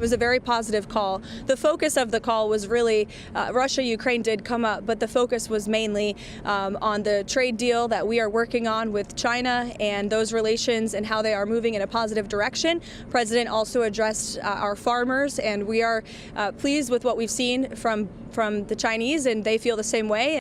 was a very positive call. The focus of the call was really Russia, Ukraine did come up, but the focus was mainly on the trade deal that we are working on with China and those relations and how they are moving in a positive direction. President also addressed our farmers, and we are pleased with what we've seen from the Chinese, and they feel the same way.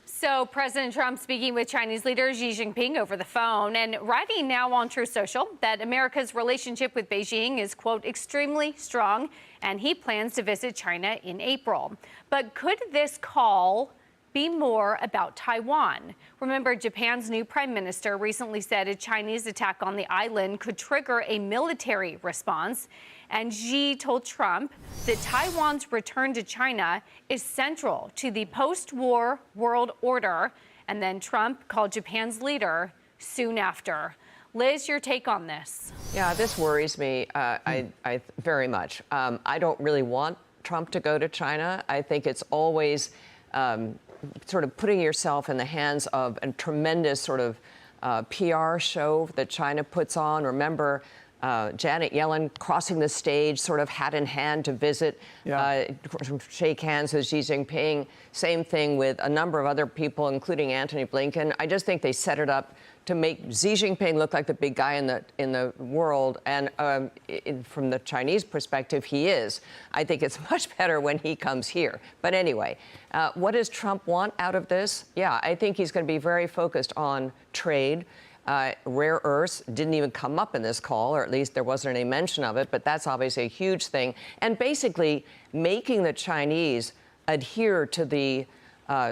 So President Trump speaking with Chinese leader Xi Jinping over the phone and writing now on Truth Social that America's relationship with Beijing is, quote, extremely strong, and he plans to visit China in April. But could this call be more about Taiwan? Remember, Japan's new prime minister recently said a Chinese attack on the island could trigger a military response. And Xi told Trump that Taiwan's return to China is central to the post-war world order. And then Trump called Japan's leader soon after. Liz, your take on this? Yeah, this worries me I very much. I don't really want Trump to go to China. I think it's always sort of putting yourself in the hands of a tremendous sort of PR show that China puts on. Remember, Janet Yellen crossing the stage, sort of hat in hand to visit, shake hands with Xi Jinping. Same thing with a number of other people, including Antony Blinken. I just think they set it up to make Xi Jinping look like the big guy in the world. And from the Chinese perspective, he is. I think it's much better when he comes here. But anyway, what does Trump want out of this? Yeah, I think he's going to be very focused on trade. Rare earths didn't even come up in this call, or at least there wasn't any mention of it, but that's obviously a huge thing. And basically making the Chinese adhere to the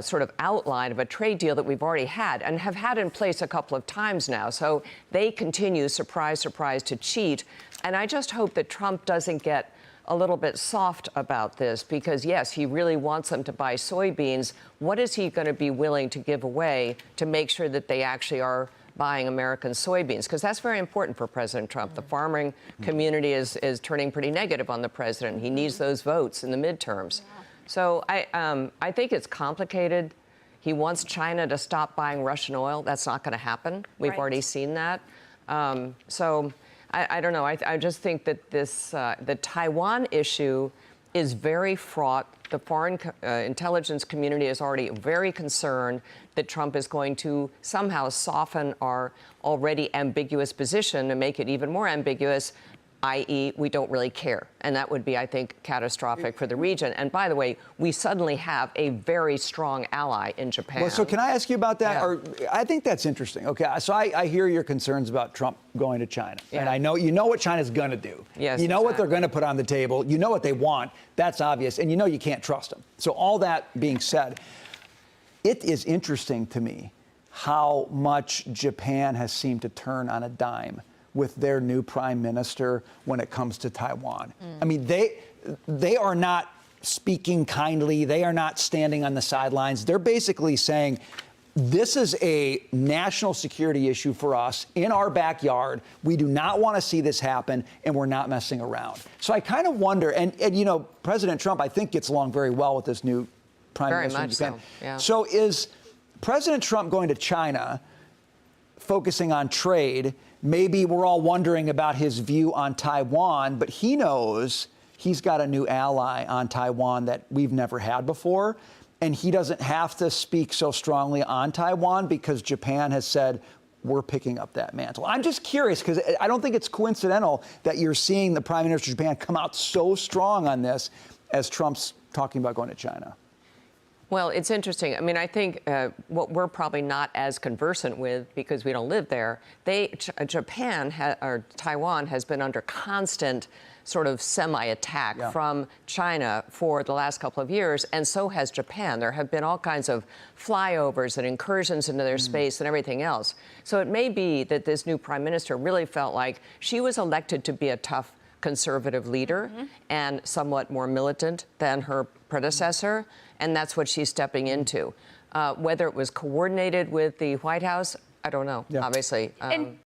sort of outline of a trade deal that we've already had and have had in place a couple of times now. So they continue, surprise, surprise, to cheat. And I just hope that Trump doesn't get a little bit soft about this because, yes, he really wants them to buy soybeans. What is he going to be willing to give away to make sure that they actually are buying American soybeans? Because that's very important for President Trump. The farming community is turning pretty negative on the president. He needs those votes in the midterms. So I think it's complicated. He wants China to stop buying Russian oil. That's not going to happen. We've already seen that. So I don't know. I just think that this the Taiwan issue is very fraught. The foreign intelligence community is already very concerned that Trump is going to somehow soften our already ambiguous position and make it even more ambiguous, i.e., we don't really care. And that would be, I think, catastrophic for the region. And by the way, we suddenly have a very strong ally in Japan. Well, so can I ask you about that? Or, I think that's interesting. Okay, so I hear your concerns about Trump going to China. And I know you know what China's going to do. Yes, you know what they're going to put on the table. You know what they want. That's obvious. And you know you can't trust them. So all that being said, it is interesting to me how much Japan has seemed to turn on a dime with their new prime minister when it comes to Taiwan. I mean, they are not speaking kindly. They are not standing on the sidelines. They're basically saying, this is a national security issue for us in our backyard. We do not want to see this happen, and we're not messing around. So I kind of wonder, and you know, President Trump, I think, gets along very well with this new prime minister in Japan. So is President Trump going to China, focusing on trade? Maybe we're all wondering about his view on Taiwan, but he knows he's got a new ally on Taiwan that we've never had before. And he doesn't have to speak so strongly on Taiwan because Japan has said, we're picking up that mantle. I'm just curious because I don't think it's coincidental that you're seeing the Prime Minister of Japan come out so strong on this as Trump's talking about going to China. Well, it's interesting. I mean, I think what we're probably not as conversant with because we don't live there, Japan or Taiwan has been under constant sort of semi-attack from China for the last couple of years, and so has Japan. There have been all kinds of flyovers and incursions into their space and everything else. So it may be that this new prime minister really felt like she was elected to be a tough conservative leader and somewhat more militant than her predecessor, and that's what she's stepping into. Whether it was coordinated with the White House, I don't know, obviously.